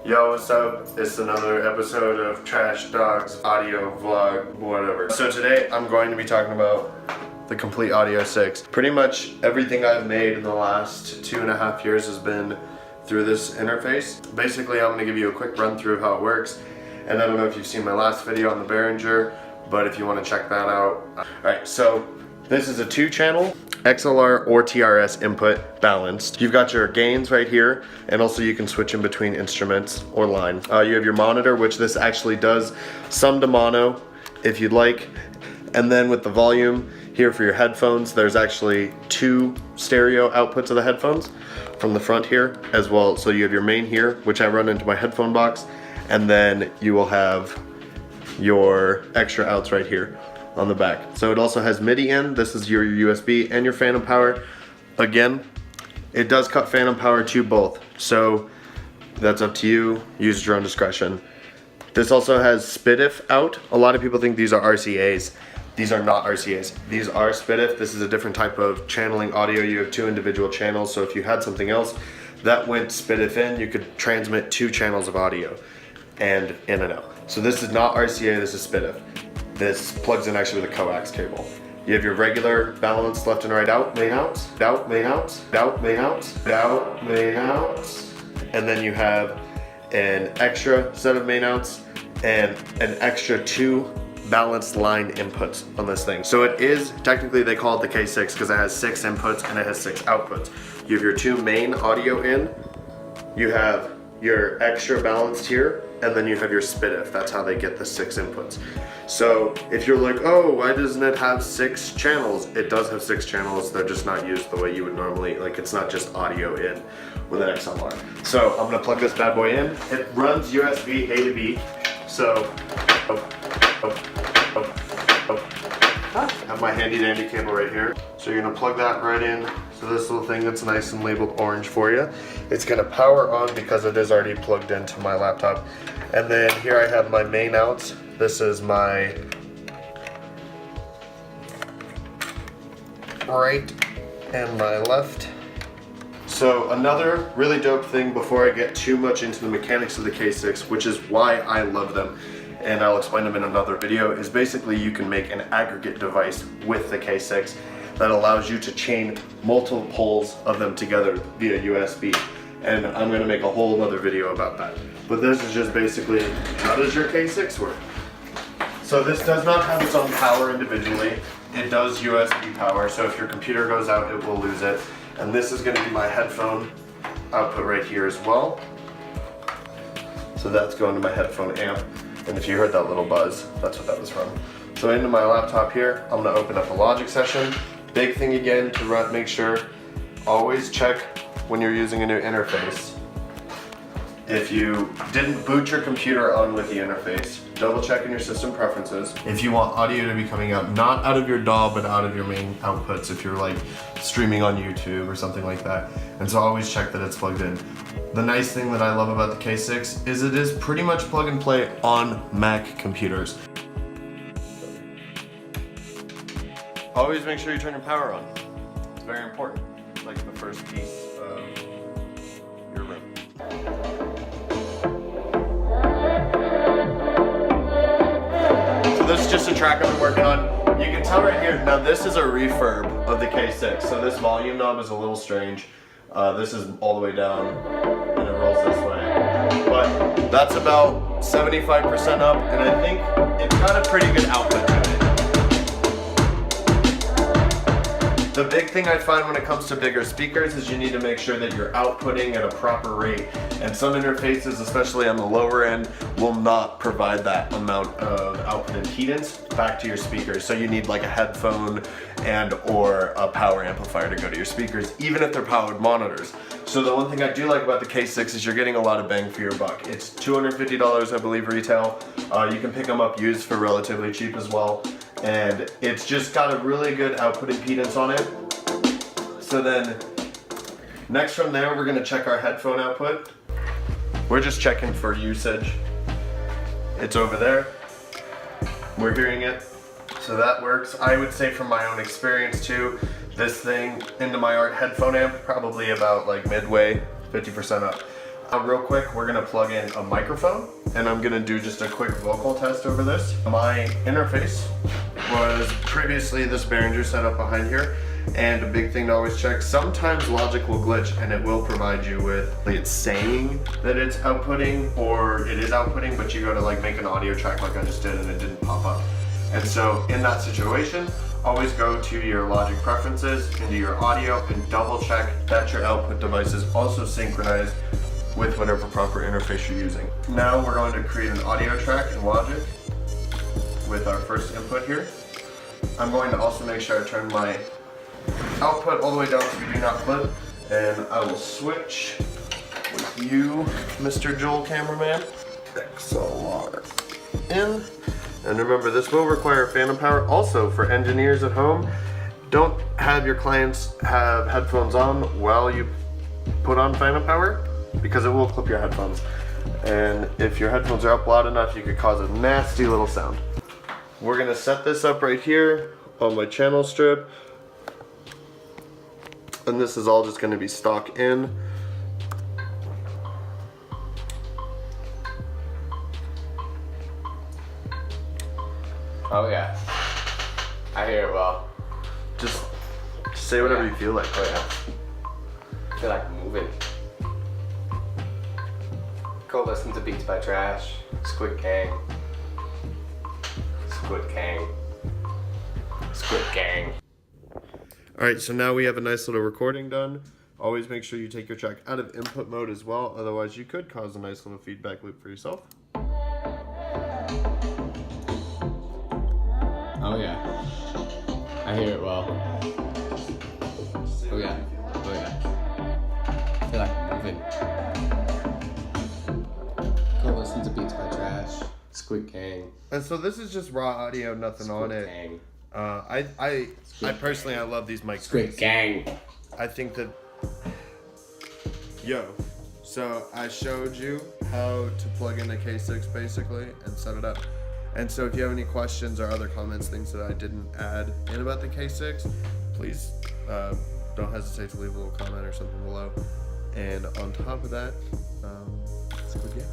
Yo, what's up? It's another episode of Trash Dogs audio vlog, whatever. So today I'm going to be talking about the Komplete Audio 6. Pretty much everything I've made in the last 2.5 years has been through this interface. Basically, I'm going to give you a quick run through of how it works. And I don't know if you've seen my last video on the Behringer, but if you want to check that out. Alright, so this is a 2-channel XLR or TRS input balanced. You've got your gains right here, and also you can switch in between instruments or line. You have your monitor, which this actually does some to mono if you'd like. And then with the volume here for your headphones, there's actually 2 stereo outputs of the headphones from the front here as well. So you have your main here, which I run into my headphone box, and then you will have your extra outs right here on the back. So it also has MIDI in. This is your USB and your phantom power. Again, it does cut phantom power to both, so that's up to you. Use your own discretion. This also has SPDIF out. A lot of people think these are RCAs. These are not RCAs. These are SPDIF. This is a different type of channeling audio. You have 2 individual channels, so if you had something else that went SPDIF in, you could transmit 2 channels of audio and in and out. So this is not RCA, this is SPDIF. This plugs in actually with a coax cable. You have your regular balanced left and right out, main outs, out, main outs, out, main outs, out, main outs. And then you have an extra set of main outs and an extra 2 balanced line inputs on this thing. So it is, technically they call it the K6 because it has 6 inputs and it has 6 outputs. You have your 2 main audio in, you have your extra balanced here, and then you have your SPDIF. That's how they get the 6 inputs. So if you're like, oh, why doesn't it have 6 channels? It does have 6 channels, they're just not used the way you would normally, like it's not just audio in with an XLR. So I'm gonna plug this bad boy in. It runs USB A to B. So, I have my handy dandy cable right here. So you're gonna plug that right in. So this little thing that's nice and labeled orange for you. It's gonna power on because it is already plugged into my laptop. And then here I have my main outs. This is my right and my left. So another really dope thing before I get too much into the mechanics of the K6, which is why I love them, and I'll explain them in another video, is basically you can make an aggregate device with the K6 that allows you to chain multiple poles of them together via USB. And I'm gonna make a whole other video about that. But this is just basically, how does your K6 work? So this does not have its own power individually. It does USB power, so if your computer goes out, it will lose it. And this is gonna be my headphone output right here as well. So that's going to my headphone amp. And if you heard that little buzz, that's what that was from. So into my laptop here, I'm gonna open up a Logic session. Big thing again to make sure, always check when you're using a new interface. If you didn't boot your computer on with the interface, double check in your system preferences. If you want audio to be coming out, not out of your DAW, but out of your main outputs, if you're like streaming on YouTube or something like that. And so always check that it's plugged in. The nice thing that I love about the K6 is it is pretty much plug and play on Mac computers. Always make sure you turn your power on. It's very important, like the first piece of your room. So this is just a track I've been working on. You can tell right here, now this is a refurb of the K6, so this volume knob is a little strange. This is all the way down, and it rolls this way. But that's about 75% up, and I think it's got a pretty good output to it. The big thing I find when it comes to bigger speakers is you need to make sure that you're outputting at a proper rate. And some interfaces, especially on the lower end, will not provide that amount of output impedance back to your speakers. So you need like a headphone and or a power amplifier to go to your speakers, even if they're powered monitors. So the one thing I do like about the K6 is you're getting a lot of bang for your buck. It's $250, I believe, retail. You can pick them up used for relatively cheap as well. And it's just got a really good output impedance on it. So then, next from there, we're gonna check our headphone output. We're just checking for usage. It's over there. We're hearing it. So that works. I would say from my own experience too, this thing into my art headphone amp, probably about like midway, 50% up. Real quick, we're gonna plug in a microphone and I'm gonna do just a quick vocal test over this. My interface was previously this Behringer setup behind here, and a big thing to always check, sometimes Logic will glitch and it will provide you with, like, it's saying that it's outputting or it is outputting, but you go to like make an audio track like I just did and it didn't pop up. And so in that situation, always go to your Logic preferences, into your audio, and double check that your output device is also synchronized with whatever proper interface you're using. Now we're going to create an audio track in Logic with our first input here. I'm going to also make sure I turn my output all the way down so we do not clip, and I will switch with you, Mr. Joel Cameraman. XLR in. And remember, this will require phantom power. Also, for engineers at home, don't have your clients have headphones on while you put on phantom power, because it will clip your headphones. And if your headphones are up loud enough, you could cause a nasty little sound. We're gonna set this up right here on my channel strip. And this is all just gonna be stock in. Oh yeah, I hear it well. Just say whatever you feel like. Oh yeah, I feel like moving. Go listen to Beats by Trash, Squid Gang. Squid Gang. Squid Gang. Alright, so now we have a nice little recording done. Always make sure you take your track out of input mode as well, otherwise you could cause a nice little feedback loop for yourself. Oh yeah, I hear it well. Oh yeah, oh yeah. I feel like moving. Go listen to Beats by Trash, Squid Gang. And so this is just raw audio, nothing Squid on it. Gang. I personally, I love these mic Squid Gang. I think that, so I showed you how to plug in a K6 basically and set it up. And so if you have any questions or other comments, things that I didn't add in about the K6, please don't hesitate to leave a little comment or something below. And on top of that, Squid Gang.